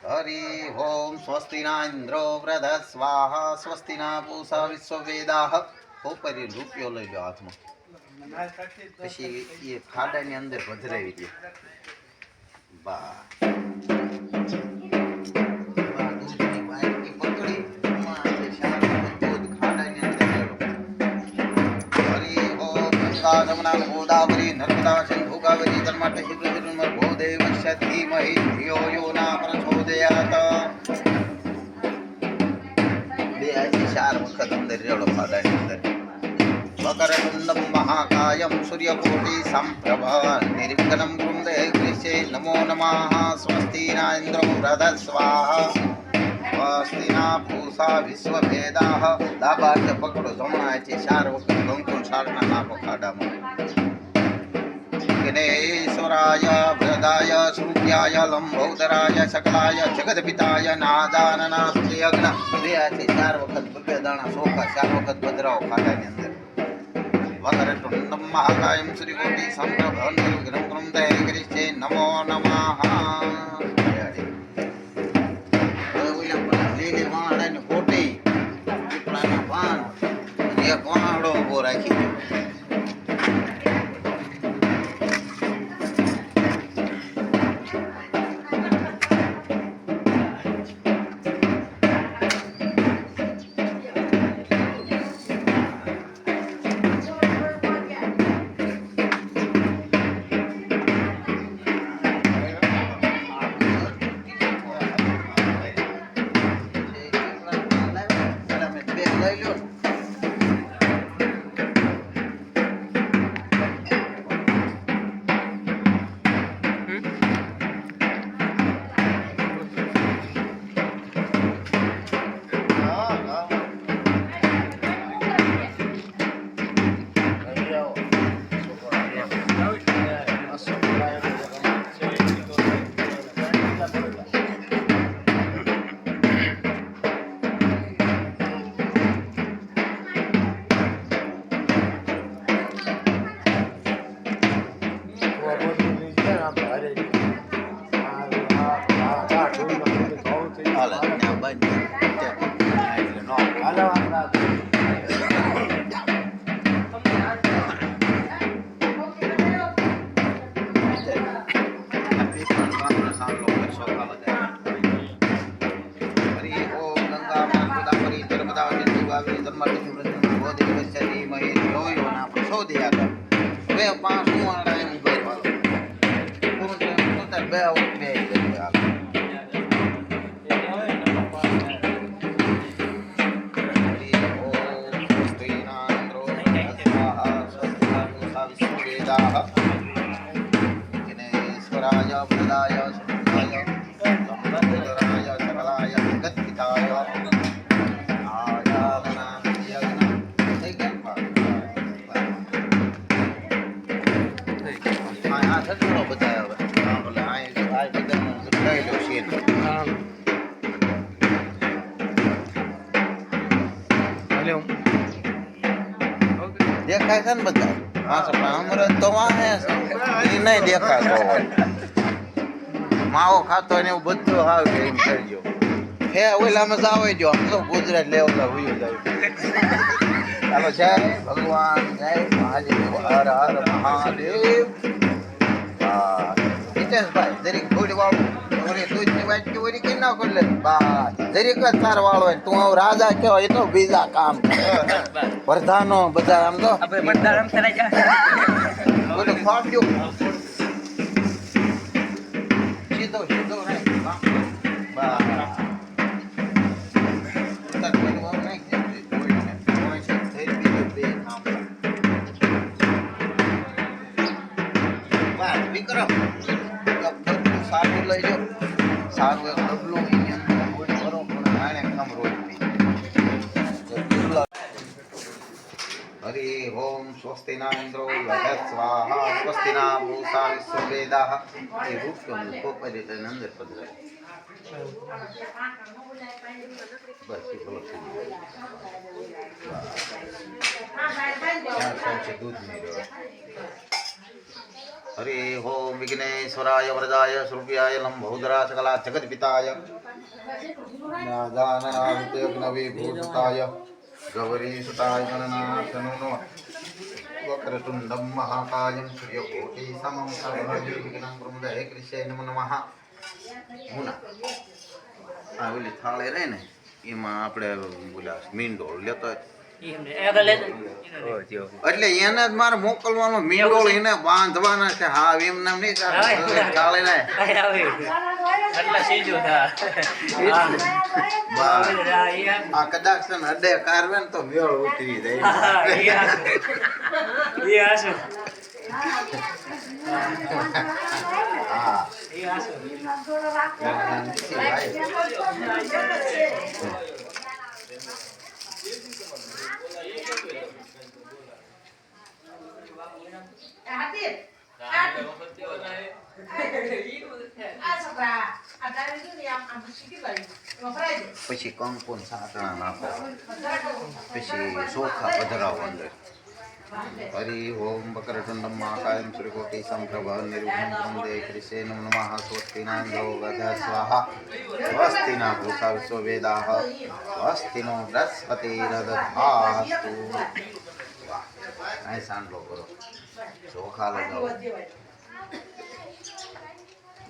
हरि ओम स्वस्ति न इंद्रो वृधस्वाहा स्वस्ति न पूषा विश्ववेदाः खोपरी રૂપિયો લઈ લો હાથમાં પછી એ ખાડાની અંદર ભદરાવી દે બા દૂધની વાટકી પકડી दूध ખાડાની અંદર રેડો હરિ ઓમ ગંગા જમુના ગોદાવરી નર્મદા સિંધુ કાવેરી જન્માટે શિવનર્મદ ભોદેવસ્ય ધીમહિ ધિયો यो न प्रचोदयात् બે આજી 4 વખત અંદર રેડો ખાડાની અંદર वक्रतुण्डं महाकायं सूर्यकोटि संप्रभ निर्विघ्नं कुरुते कृष्णे नमो नमः स्वस्ति न इन्द्रो वृधस्वाहा स्वस्ति न पूषा विश्ववेदाः दाबाट पकड़ो जमणा છે 4 વખત કંકુલ સારના નાખો ખાડામાં विघ्नेश्वराय वृदाय सूर्याय लंबोदराय सकलाय जगदपिताय नादाननास्ते अग्न બે છે 4 વખત બબે દાણા સોખા 4 વખત બદરાઓ ખાડાની અંદર वक्रतुण्डं महाकायं सूर्यकोटि संप्रभं निर्विघ्नं कुरुते कृष्णे नमो नमः લીલી વાણાની કોટી પીપળાના પાન એક વાણો ઉભો રાખી દો દેખાય છે ને બધા અમારે તો વાહે એ નહીં દેખાતો હોય માવો ખાતો ને એવું બધું આવે એમ કરજો હે ઓલામાં જાવ જો આમ તો ગુજરાત લેવલા હોય જાય ચાલો જય ભગવાન જય મહાદેવ હર હર મહાદેવ હા હિતેશભાઈ જરીક થોડી વાળું ઓરી દૂધની વાટકી ઓરી કે ના કરી લે બા જરીક જ તાર વાળો હોય તું આવ રાજા કહેવાય એ તો બીજા કામ પ્રધાનો બધા આમ તો આપણે બધા આમ ચલા જાય બોલો ફાડ્યો સીધો સીધો રે બા ઉતર કોઈ વાવ નહીં કોઈને કોઈ છે થઈ બીજો બે કામ બા વિક્રમ સારું લઈ લો સારું એક ડબલું કરો પણ આને કમ રોજ हरि ओम स्वस्ति न इंद्रो वृधस्वाहा स्वस्ति न पूषा विश्ववेदाः ये रूप को परिते नंदर पदरे बस ये बोलो છે દૂધની રસ. હરિ ઓમ વિઘ્નેશ્વરાય વરદાય સ્વરૂપાય લંબોદરા સકલા જગદપિતાય વિભૂષિતાય ગૌરી સુતાય ગણનાથ નમઃ. વક્રતુંડમ મહાકાયમ સૂર્યકોટિ સમમ સર્વવિઘ્नं પ્રમુદય કૃષ્ણે નમો નમઃ. મુના આ ઓલી થાળે રહે ને એમાં આપણે બોલા મીંડોળ લેતો એટલે એને જ મારે મોકલવાનો મીંડોળ એને બાંધવાના છે. હા એમ નામ નહીં ચાલે ને આ કદાચ છે ને અડે કારવે ને તો મેળ ઉતરી જાય. પછી કંકુ ને સાતણા નાખો, પછી ચોખા પધરાવો અંદર. હરિ ઓમ વક્રતુંડમ મહાકાયમ સૂર્યકોટિ સમપ્રભ નિર્વિઘ્नं પ્રમુદય કૃષ્ણે નમો નમઃ. સ્વસ્તિનાંદો ગધા સ્વાહા સ્વસ્તિના ભૂષા વિશ્વવેદાઃ સ્વસ્તિનો બૃહસ્પતિર્દધાતુ. અહીં સાંડલો કરો, ચોખા લગાવો,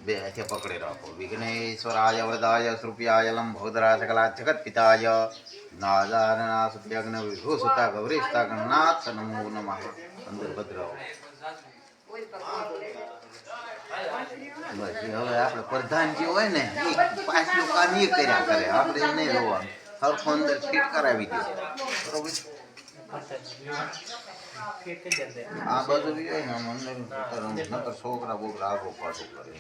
બે હાથે પકડી રાખો. વિઘ્નેશ્વરાય વરદાય સ્વરૂપાય લંબોદરા સકલા જગત્પિતાય નાદારનાથગ્ન વિભૂષિતા ગૌરીષ્ઠા ગણનાથ નમો નમઃ. અંદર ભદ્રાવો. બસ હવે આપણે પ્રધાનજી હોય ને એ પાછલું કામ એ કર્યા કરે, આપણે એ નહીં જોવાનું. હરખો અંદર ફિટ કરાવી દે બરોબર. આ બાજુ બી હોય ને અંદર નકર છોકરા બોકરા આગો પાછું કરે.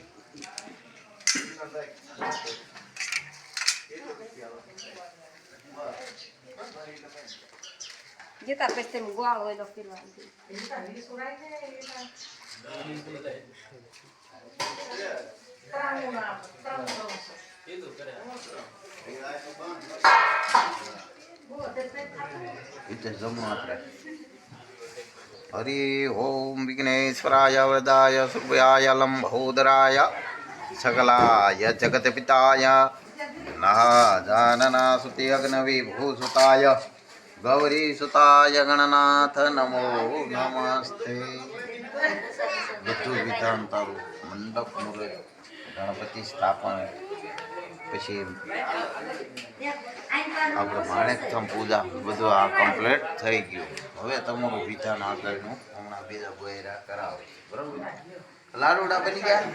Где-то пестем голову и до фирма. હરિ ઓમ વિઘ્નેશ્વરાય વરદાય સુભયાય લંબોદરાય સકલાય જગતપિતાય નાજાનના સુતિ અગ્ન વિભૂષિતાય ગૌરી સુતાય ગણનાથ નમો નમસ્તે. બધું વિધાન તારું મંડપ મુહૂર્ત ગણપતિ સ્થાપન પછી આપણે માણેકથમ પૂજા બધું આ કમ્પ્લીટ થઈ ગયું. હવે તમારું વિધાન આગળનું હમણાં બીજા ગોયરા કરાવે બરાબર. લાડુડા બની ગયા,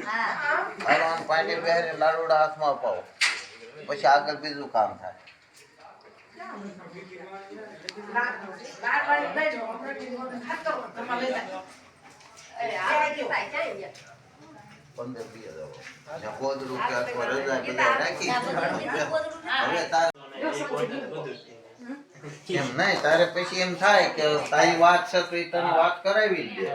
હાલો પાણી પહેરે લાડુડા હાથમાં અપાવો, પછી આગળ બીજું કામ થાય. એમ નહીં તારે પછી એમ થાય કે તારી વાત છે તો તને વાત કરાવી જ દે.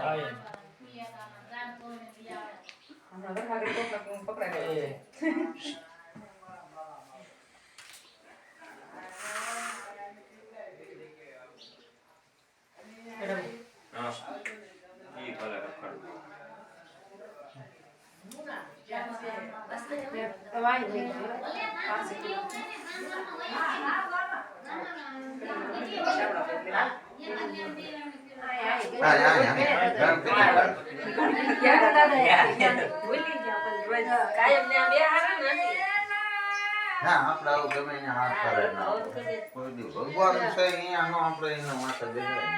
ના આપણે આવું ગમે એને હાથ કરે ના કોઈ દી ભગવાન છે અહીંયા નો આપણે એના માથે બેસાય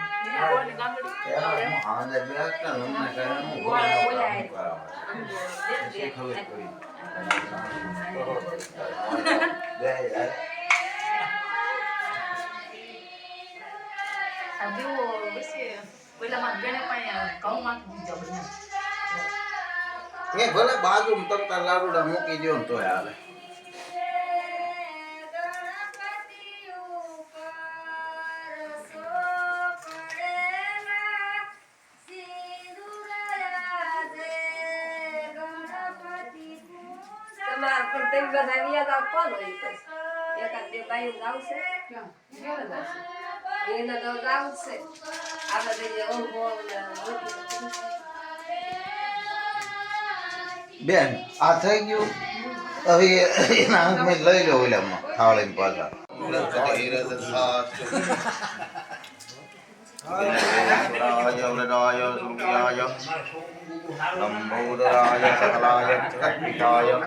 હાજે બેસતા નમને કરે હું બોલાવ ખબર પડી બે યાર એ ભલે બાજુમાં તમતા લાડુડા મૂકી દો ને તોય હાલે. એના તો આવું જ છે આપણે તો જે ઊંઘો ને બેન આ થઈ ગયું હવે એના અંક મેં લઈ લો ઓલામાં થાળીમાં પાછા વરદાય સૂર્યાય લંબોદરાય સકલાય જગત્પિતાય